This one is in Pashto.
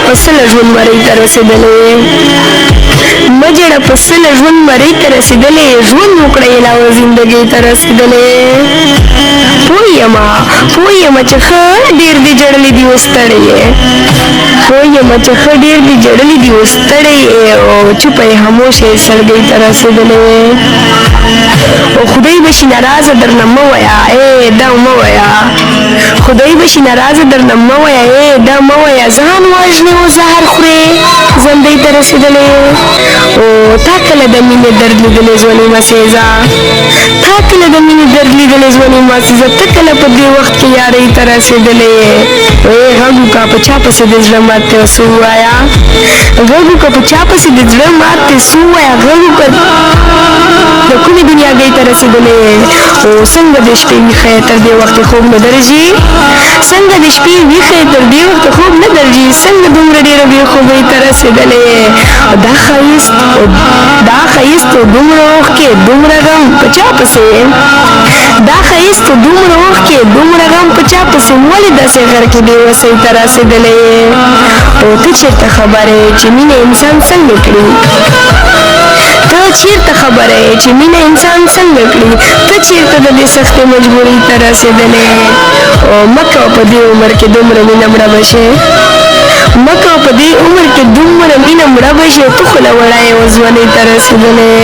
پسل ژوند مرۍ ته رسېدلې مجړه پسل ژوند مرۍ ته رسېدلې ژوند وکړه علاوه زندګۍ ته رسېدلې پوه یم چې ښه ډېر دې جړلې دي اوس ستړی یې پوه یم چې ښه ډېر دې جړلې دي اوس ستړی یې او چوپه یې خاموش یې سړګۍ ته رسېدلې او خدای به شي ناراضه درنه مه وایه دا مه وایه خدای به شي ناراضه درنه مه وایه دا مه وایه ځان وژنې او زهر خورې ژوندۍ ته رسېدلې او تا کله د مینې درد لیدلی ځوانې مسیزه تا کله د مینې درد لیدلی ځوانې مسیزه ته کله په دې وخت کې یارۍ ته رسېدلې غږ وکړه په چا پسې د زړه مات ته څه ووایه غږ وکړه په چا پسې د زړه مات ته څه ووایه غږ وکړه د کومې دنیاګۍ ته رسېدلې او څنګه د شپې ویښه تر دې وخته خوب نه درځي څنګه د شپې ویښه تر دې وخته خوب نه درځي څنګه دومره ډېره بېخوبۍ ته رسېدلې دا ښایست دومره اوښکې دومره غم په چا پسې دا ښایست دومره اوښکې دومره غم په چا پسې ولې داسې غر کې بېوسۍ ته رسېدلې او ته چېرته خبره یې چې مینه انسان څنګه کړي ته چېرته خبره یې چې مینه انسان څنګه کړي ته چېرته د دې سختې مجبورۍ ته رسېدلې او مه کوه په دې عمر کې دومره مینه مړه به شې مه کوه په دې عمر کې دومره مینه مړه به شې ته خو له وړه یې اوس ځوانۍ ته رسېدلې